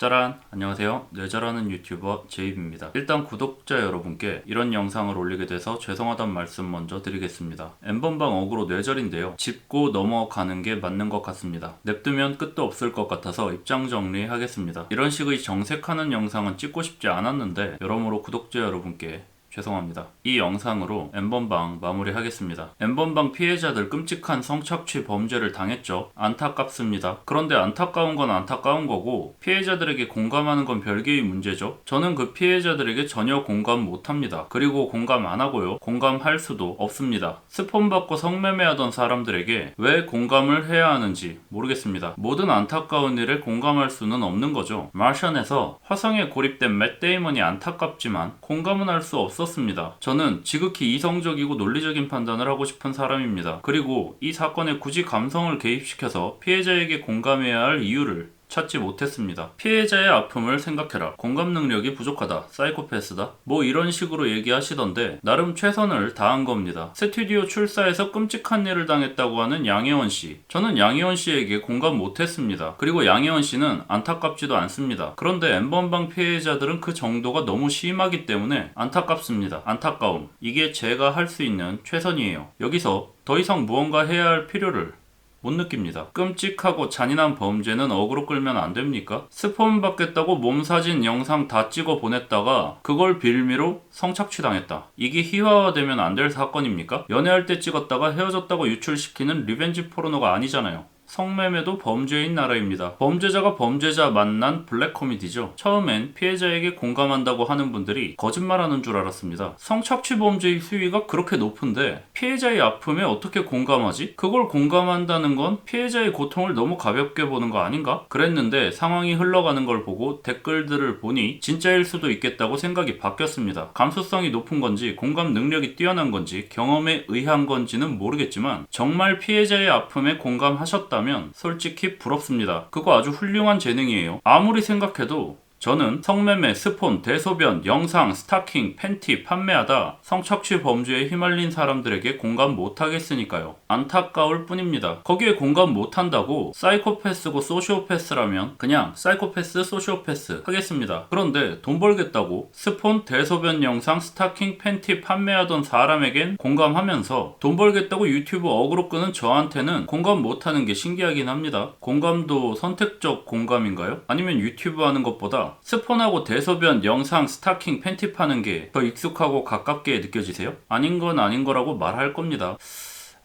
짜란! 안녕하세요. 뇌절하는 유튜버 제이비입니다. 일단 구독자 여러분께 이런 영상을 올리게 돼서 죄송하단 말씀 먼저 드리겠습니다. N번방 어그로 뇌절인데요. 짚고 넘어가는 게 맞는 것 같습니다. 냅두면 끝도 없을 것 같아서 입장 정리하겠습니다. 이런 식의 정색하는 영상은 찍고 싶지 않았는데 여러모로 구독자 여러분께 죄송합니다. 이 영상으로 N번방 마무리하겠습니다. N번방 피해자들 끔찍한 성착취 범죄를 당했죠. 안타깝습니다. 그런데 안타까운 건 안타까운 거고 피해자들에게 공감하는 건 별개의 문제죠. 저는 그 피해자들에게 전혀 공감 못합니다. 그리고 공감 안 하고요. 공감할 수도 없습니다. 스폰 받고 성매매하던 사람들에게 왜 공감을 해야 하는지 모르겠습니다. 모든 안타까운 일에 공감할 수는 없는 거죠. 마션에서 화성에 고립된 맷 데이먼이 안타깝지만 공감은 할 수 없습니다. 썼습니다. 저는 지극히 이성적이고 논리적인 판단을 하고 싶은 사람입니다. 그리고 이 사건에 굳이 감성을 개입시켜서 피해자에게 공감해야 할 이유를 찾지 못했습니다. 피해자의 아픔을 생각해라. 공감 능력이 부족하다. 사이코패스다. 뭐 이런 식으로 얘기하시던데 나름 최선을 다한 겁니다. 스튜디오 출사에서 끔찍한 일을 당했다고 하는 양혜원 씨. 저는 양혜원 씨에게 공감 못했습니다. 그리고 양혜원 씨는 안타깝지도 않습니다. 그런데 N번방 피해자들은 그 정도가 너무 심하기 때문에 안타깝습니다. 안타까움. 이게 제가 할 수 있는 최선이에요. 여기서 더 이상 무언가 해야 할 필요를 못 느낍니다. 끔찍하고 잔인한 범죄는 어그로 끌면 안 됩니까? 스폰 받겠다고 몸사진 영상 다 찍어 보냈다가 그걸 빌미로 성착취 당했다. 이게 희화화되면 안 될 사건입니까? 연애할 때 찍었다가 헤어졌다고 유출시키는 리벤지 포르노가 아니잖아요. 성매매도 범죄인 나라입니다. 범죄자가 범죄자 만난 블랙 코미디죠. 처음엔 피해자에게 공감한다고 하는 분들이 거짓말하는 줄 알았습니다. 성착취 범죄의 수위가 그렇게 높은데 피해자의 아픔에 어떻게 공감하지? 그걸 공감한다는 건 피해자의 고통을 너무 가볍게 보는 거 아닌가? 그랬는데 상황이 흘러가는 걸 보고 댓글들을 보니 진짜일 수도 있겠다고 생각이 바뀌었습니다. 감수성이 높은 건지 공감 능력이 뛰어난 건지 경험에 의한 건지는 모르겠지만 정말 피해자의 아픔에 공감하셨다 면 솔직히 부럽습니다. 그거 아주 훌륭한 재능이에요. 아무리 생각해도 저는 성매매, 스폰, 대소변, 영상, 스타킹, 팬티 판매하다 성착취 범죄에 휘말린 사람들에게 공감 못하겠으니까요. 안타까울 뿐입니다. 거기에 공감 못한다고 사이코패스고 소시오패스라면 그냥 사이코패스, 소시오패스 하겠습니다. 그런데 돈 벌겠다고 스폰, 대소변 영상, 스타킹, 팬티 판매하던 사람에겐 공감하면서 돈 벌겠다고 유튜브 어그로 끄는 저한테는 공감 못하는 게 신기하긴 합니다. 공감도 선택적 공감인가요? 아니면 유튜브 하는 것보다 스폰하고 대소변, 영상, 스타킹, 팬티 파는 게 더 익숙하고 가깝게 느껴지세요? 아닌 건 아닌 거라고 말할 겁니다.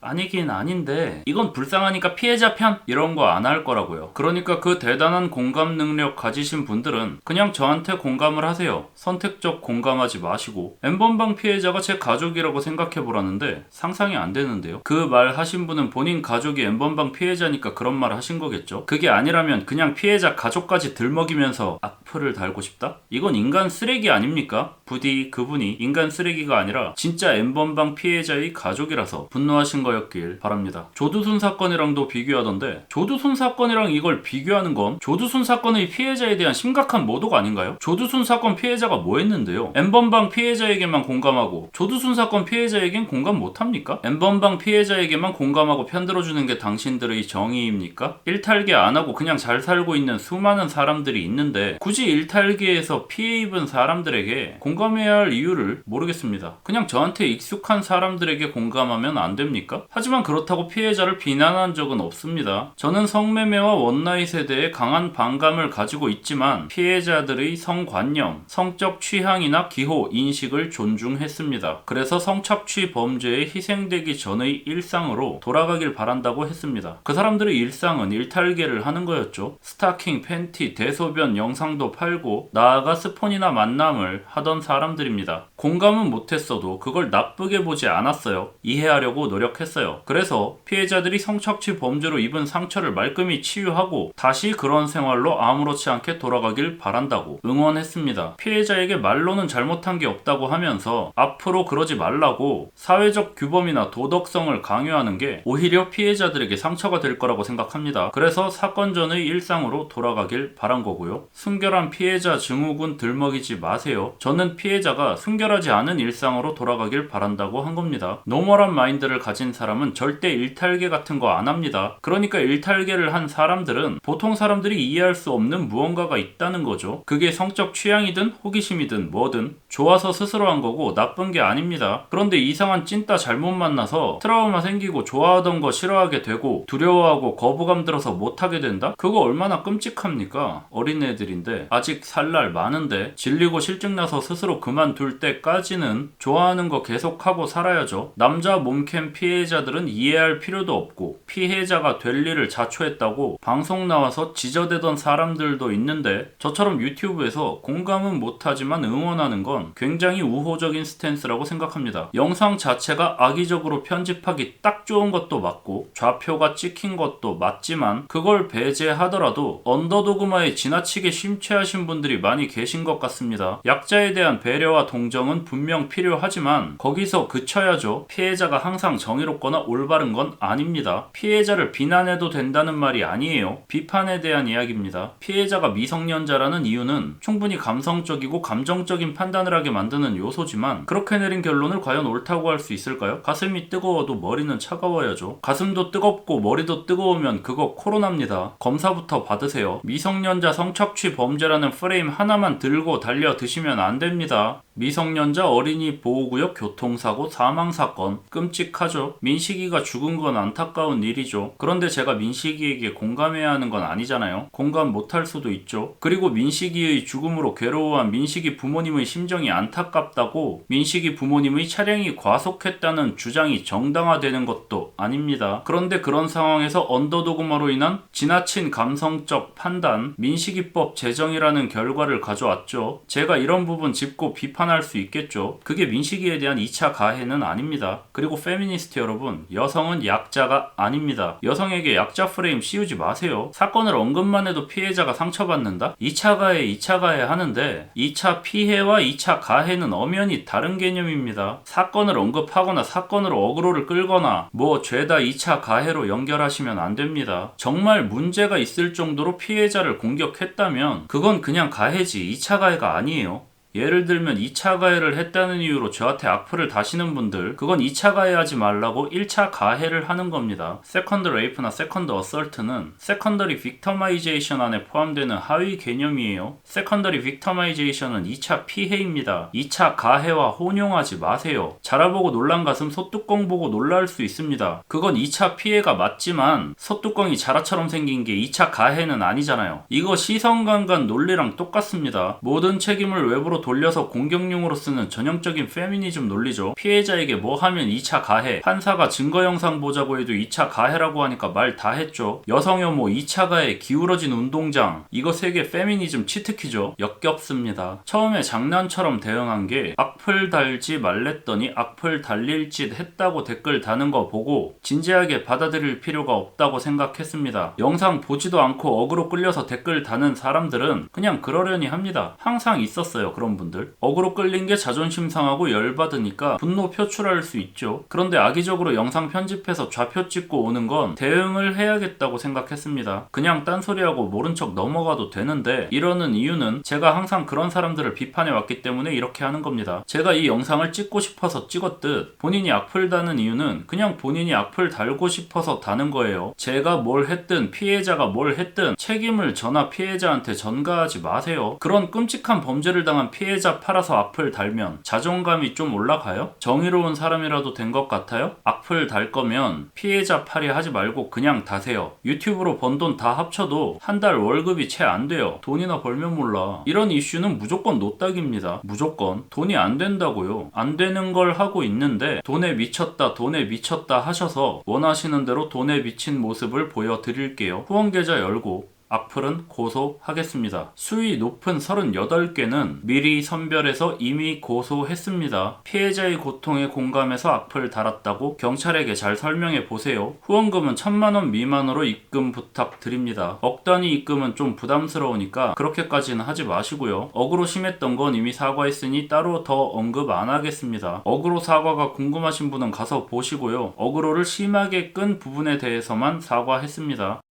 아니긴 아닌데 이건 불쌍하니까 피해자 편? 이런 거 안 할 거라고요. 그러니까 그 대단한 공감 능력 가지신 분들은 그냥 저한테 공감을 하세요. 선택적 공감하지 마시고. N번방 피해자가 제 가족이라고 생각해보라는데 상상이 안 되는데요. 그 말 하신 분은 본인 가족이 N번방 피해자니까 그런 말 하신 거겠죠. 그게 아니라면 그냥 피해자 가족까지 들먹이면서 악플을 달고 싶다? 이건 인간 쓰레기 아닙니까? 부디 그분이 인간 쓰레기가 아니라 진짜 N번방 피해자의 가족이라서 분노하신 거였길 바랍니다. 조두순 사건이랑도 비교하던데 조두순 사건이랑 이걸 비교하는 건 조두순 사건의 피해자에 대한 심각한 모독 아닌가요? 조두순 사건 피해자가 뭐 했는데요? N번방 피해자에게만 공감하고 조두순 사건 피해자에겐 공감 못합니까? N번방 피해자에게만 공감하고 편들어주는 게 당신들의 정의입니까? 일탈계 안 하고 그냥 잘 살고 있는 수많은 사람들이 있는데 굳이 일탈계에서 피해 입은 사람들에게 공감해야 할 이유를 모르겠습니다. 그냥 저한테 익숙한 사람들에게 공감하면 안 됩니까? 하지만 그렇다고 피해자를 비난한 적은 없습니다. 저는 성매매와 원나잇에 대해 강한 반감을 가지고 있지만 피해자들의 성관념, 성적 취향이나 기호, 인식을 존중했습니다. 그래서 성착취 범죄에 희생되기 전의 일상으로 돌아가길 바란다고 했습니다. 그 사람들의 일상은 일탈계를 하는 거였죠. 스타킹, 팬티, 대소변 영상도 팔고 나아가 스폰이나 만남을 하던 사람들입니다. 공감은 못했어도 그걸 나쁘게 보지 않았어요. 이해하려고 노력했어요. 그래서 피해자들이 성착취 범죄로 입은 상처를 말끔히 치유하고 다시 그런 생활로 아무렇지 않게 돌아가길 바란다고 응원했습니다. 피해자에게 말로는 잘못한 게 없다고 하면서 앞으로 그러지 말라고 사회적 규범이나 도덕성을 강요하는 게 오히려 피해자들에게 상처가 될 거라고 생각합니다. 그래서 사건 전의 일상으로 돌아가길 바란 거고요. 순결한 순결한 피해자 증후군 들먹이지 마세요. 저는 피해자가 순결하지 않은 일상으로 돌아가길 바란다고 한 겁니다. 노멀한 마인드를 가진 사람은 절대 일탈계 같은 거 안 합니다. 그러니까 일탈계를 한 사람들은 보통 사람들이 이해할 수 없는 무언가가 있다는 거죠. 그게 성적 취향이든 호기심이든 뭐든 좋아서 스스로 한 거고 나쁜 게 아닙니다. 그런데 이상한 찐따 잘못 만나서 트라우마 생기고 좋아하던 거 싫어하게 되고 두려워하고 거부감 들어서 못하게 된다? 그거 얼마나 끔찍합니까? 어린애들인데 아직 살 날 많은데 질리고 실증나서 스스로 그만둘 때까지는 좋아하는 거 계속하고 살아야죠. 남자 몸캠 피해자들은 이해할 필요도 없고 피해자가 될 일을 자초했다고 방송 나와서 지저대던 사람들도 있는데 저처럼 유튜브에서 공감은 못하지만 응원하는 건 굉장히 우호적인 스탠스라고 생각합니다. 영상 자체가 악의적으로 편집하기 딱 좋은 것도 맞고 좌표가 찍힌 것도 맞지만 그걸 배제하더라도 언더도그마에 지나치게 심취하신 분들이 많이 계신 것 같습니다. 약자에 대한 배려와 동정은 분명 필요하지만 거기서 그쳐야죠. 피해자가 항상 정의롭거나 올바른 건 아닙니다. 피해자를 비난해도 된다는 말이 아니에요. 비판에 대한 이야기입니다. 피해자가 미성년자라는 이유는 충분히 감성적이고 감정적인 판단을 하게 만드는 요소지만 그렇게 내린 결론을 과연 옳다고 할 수 있을까요? 가슴이 뜨거워도 머리는 차가워야죠. 가슴도 뜨겁고 머리도 뜨거우면 그거 코로나입니다. 검사부터 받으세요. 미성년자 성착취 범죄라는 프레임 하나만 들고 달려 드시면 안 됩니다. 미성년자 어린이 보호구역 교통사고 사망사건 끔찍하죠. 민식이가 죽은 건 안타까운 일이죠. 그런데 제가 민식이에게 공감해야 하는 건 아니잖아요. 공감 못할 수도 있죠. 그리고 민식이의 죽음으로 괴로워한 민식이 부모님의 심정이 안타깝다고 민식이 부모님의 차량이 과속했다는 주장이 정당화되는 것도 아닙니다. 그런데 그런 상황에서 언더도그마로 인한 지나친 감성적 판단, 민식이법 제정이라는 결과를 가져왔죠. 제가 이런 부분 짚고 비판할 수 있겠죠. 그게 민식이에 대한 2차 가해는 아닙니다. 그리고 페미니스트 여러분, 여성은 약자가 아닙니다. 여성에게 약자 프레임 씌우지 마세요. 사건을 언급만 해도 피해자가 상처받는다? 2차 가해, 2차 가해 하는데 2차 피해와 2차 가해는 엄연히 다른 개념입니다. 사건을 언급하거나 사건으로 어그로를 끌거나 뭐 죄다 2차 가해로 연결하시면 안 됩니다. 정말 문제가 있을 정도로 피해자를 공격했다면 그건 그냥 가해지 2차 가해가 아니에요. 예를 들면 2차 가해를 했다는 이유로 저한테 악플을 다시는 분들, 그건 2차 가해하지 말라고 1차 가해를 하는 겁니다. 세컨드 레이프나 세컨드 어설트는 세컨더리 빅터마이제이션 안에 포함되는 하위 개념이에요. 세컨더리 빅터마이제이션은 2차 피해입니다. 2차 가해와 혼용하지 마세요. 자라보고 놀란 가슴 소뚜껑 보고 놀랄 수 있습니다. 그건 2차 피해가 맞지만 소뚜껑이 자라처럼 생긴 게 2차 가해는 아니잖아요. 이거 시선간간 논리랑 똑같습니다. 모든 책임을 외부로 돌려서 공격용으로 쓰는 전형적인 페미니즘 논리죠. 피해자에게 뭐 하면 2차 가해, 판사가 증거 영상 보자고 해도 2차 가해라고 하니까 말 다 했죠. 여성 혐오 2차 가해, 기울어진 운동장, 이거 세계 페미니즘 치트키죠. 역겹습니다. 처음에 장난처럼 대응한 게 악플 달지 말랬더니 악플 달릴 짓 했다고 댓글 다는 거 보고 진지하게 받아들일 필요가 없다고 생각했습니다. 영상 보지도 않고 어그로 끌려서 댓글 다는 사람들은 그냥 그러려니 합니다. 항상 있었어요. 그런 분들. 어그로 끌린 게 자존심 상하고 열받으니까 분노 표출할 수 있죠. 그런데 악의적으로 영상 편집해서 좌표 찍고 오는 건 대응을 해야겠다고 생각했습니다. 그냥 딴소리하고 모른 척 넘어가도 되는데 이러는 이유는 제가 항상 그런 사람들을 비판해 왔기 때문에 이렇게 하는 겁니다. 제가 이 영상을 찍고 싶어서 찍었듯 본인이 악플 다는 이유는 그냥 본인이 악플 달고 싶어서 다는 거예요. 제가 뭘 했든 피해자가 뭘 했든 책임을 저나 피해자한테 전가하지 마세요. 그런 끔찍한 범죄를 당한 피해자 팔아서 악플 달면 자존감이 좀 올라가요? 정의로운 사람이라도 된 것 같아요? 악플 달 거면 피해자 팔이 하지 말고 그냥 다세요. 유튜브로 번 돈 다 합쳐도 한 달 월급이 채 안 돼요. 돈이나 벌면 몰라. 이런 이슈는 무조건 노딱입니다. 무조건. 돈이 안 된다고요. 안 되는 걸 하고 있는데 돈에 미쳤다 하셔서 원하시는 대로 돈에 미친 모습을 보여드릴게요. 후원 계좌 열고 악플은 고소하겠습니다. 수위 높은 38개는 미리 선별해서 이미 고소했습니다. 피해자의 고통에 공감해서 악플 달았다고 경찰에게 잘 설명해 보세요. 후원금은 1000만원 미만으로 입금 부탁드립니다. 억 단위 입금은 좀 부담스러우니까 그렇게까지는 하지 마시고요. 억으로 심했던 건 이미 사과했으니 따로 더 언급 안 하겠습니다. 억으로 사과가 궁금하신 분은 가서 보시고요. 억으로를 심하게 끈 부분에 대해서만 사과했습니다.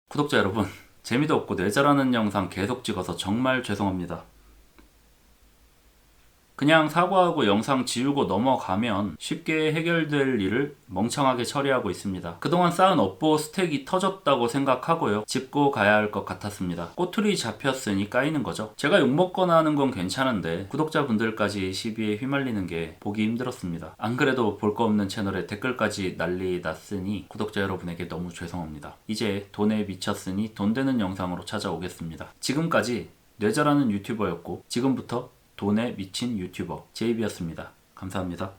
구독자 여러분, 재미도 없고 뇌절하는 영상 계속 찍어서 정말 죄송합니다. 그냥 사과하고 영상 지우고 넘어가면 쉽게 해결될 일을 멍청하게 처리하고 있습니다. 그동안 쌓은 업보 스택이 터졌다고 생각하고요. 짚고 가야 할 것 같았습니다. 꼬투리 잡혔으니 까이는 거죠. 제가 욕먹거나 하는 건 괜찮은데 구독자분들까지 시비에 휘말리는 게 보기 힘들었습니다. 안 그래도 볼 거 없는 채널에 댓글까지 난리 났으니 구독자 여러분에게 너무 죄송합니다. 이제 돈에 미쳤으니 돈 되는 영상으로 찾아오겠습니다. 지금까지 뇌절하는 유튜버였고 지금부터 돈에 미친 유튜버 제이비였습니다. 감사합니다.